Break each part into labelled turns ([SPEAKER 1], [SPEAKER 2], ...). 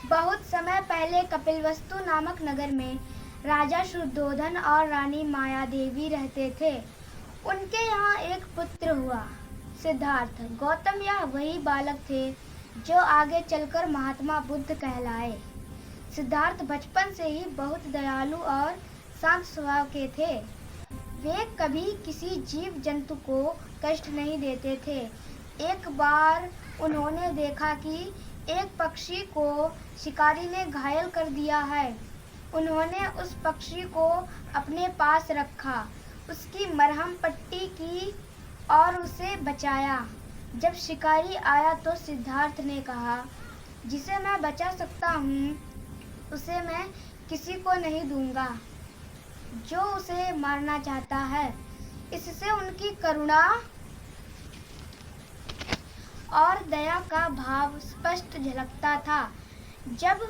[SPEAKER 1] बहुत समय पहले कपिलवस्तु नामक नगर में राजा शुद्धोधन और रानी मायादेवी रहते थे। उनके यहाँ एक पुत्र हुआ, सिद्धार्थ। गौतम यह वही बालक थे जो आगे चलकर महात्मा बुद्ध कहलाए। सिद्धार्थ बचपन से ही बहुत दयालु और शांत स्वभाव के थे। वे कभी किसी जीव जंतु को कष्ट नहीं देते थे। एक बार उन्होंने देखा कि एक पक्षी को शिकारी ने घायल कर दिया है। उन्होंने उस पक्षी को अपने पास रखा, उसकी मरहम पट्टी की और उसे बचाया। जब शिकारी आया तो सिद्धार्थ ने कहा, जिसे मैं बचा सकता हूँ उसे मैं किसी को नहीं दूंगा जो उसे मारना चाहता है। इससे उनकी करुणा और दया का भाव स्पष्ट झलकता था। जब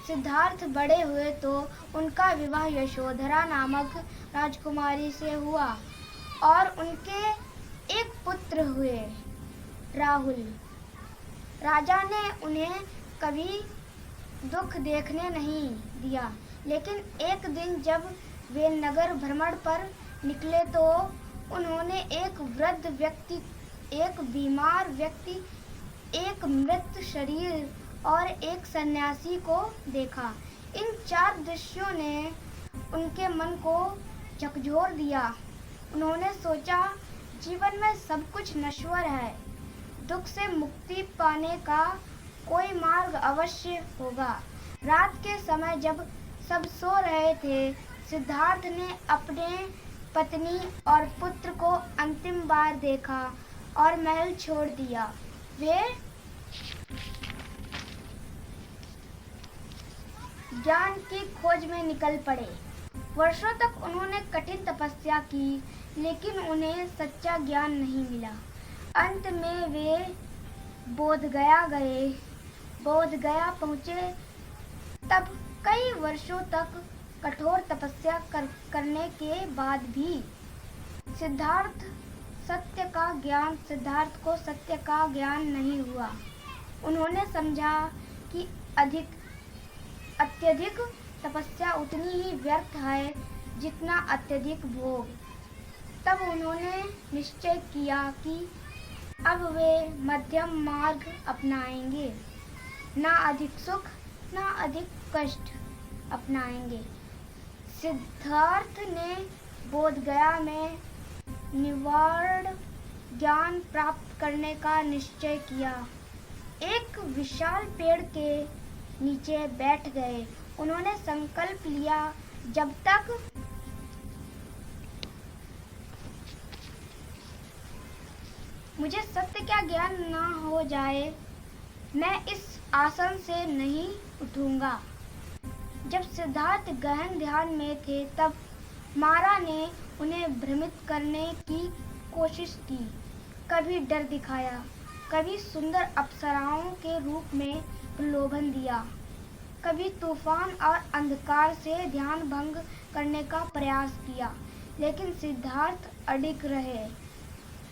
[SPEAKER 1] सिद्धार्थ बड़े हुए तो उनका विवाह यशोधरा नामक राजकुमारी से हुआ और उनके एक पुत्र हुए, राहुल। राजा ने उन्हें कभी दुख देखने नहीं दिया, लेकिन एक दिन जब वे नगर भ्रमण पर निकले तो उन्होंने एक वृद्ध व्यक्ति, एक बीमार व्यक्ति, एक मृत शरीर और एक सन्यासी को देखा। इन चार दृश्यों ने उनके मन को झकझोर दिया। उन्होंने सोचा, जीवन में सब कुछ नश्वर है, दुख से मुक्ति पाने का कोई मार्ग अवश्य होगा। रात के समय जब सब सो रहे थे, सिद्धार्थ ने अपने पत्नी और पुत्र को अंतिम बार देखा और महल छोड़ दिया। वे ज्ञान की खोज में निकल पड़े। वर्षों तक उन्होंने कठिन तपस्या की, लेकिन उन्हें सच्चा ज्ञान नहीं मिला। अंत में वे बोधगया गए। बोधगया पहुँचे तब कई वर्षों तक कठोर तपस्या करने के बाद भी सिद्धार्थ को सत्य का ज्ञान नहीं हुआ। उन्होंने समझा कि अत्यधिक तपस्या उतनी ही व्यर्थ है जितना अत्यधिक भोग। तब उन्होंने निश्चय किया कि अब वे मध्यम मार्ग अपनाएंगे, ना अधिक सुख ना अधिक कष्ट अपनाएंगे। सिद्धार्थ ने बोधगया में निर्वाण ज्ञान प्राप्त करने का निश्चय किया। एक विशाल पेड़ के नीचे बैठ गए। उन्होंने संकल्प लिया, जब तक मुझे सत्य का ज्ञान न हो जाए, मैं इस आसन से नहीं उठूंगा। जब सिद्धार्थ गहन ध्यान में थे तब मारा ने उन्हें भ्रमित करने की कोशिश की। कभी डर दिखाया, कभी सुंदर अप्सराओं के रूप में प्रलोभन दिया, कभी तूफान और अंधकार से ध्यान भंग करने का प्रयास किया, लेकिन सिद्धार्थ अडिग रहे।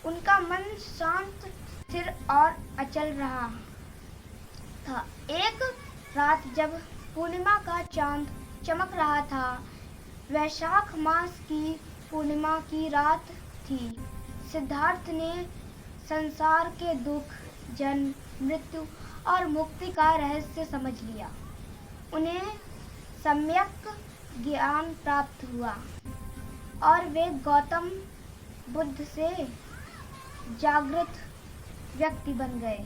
[SPEAKER 1] उनका मन शांत, स्थिर और अचल रहा था। एक रात जब पूर्णिमा का चांद चमक रहा था, वैशाख मास की पूर्णिमा की रात थी, सिद्धार्थ ने संसार के दुख, जन्म, मृत्यु और मुक्ति का रहस्य समझ लिया। उन्हें सम्यक ज्ञान प्राप्त हुआ और वे गौतम बुद्ध से जागृत व्यक्ति बन गए।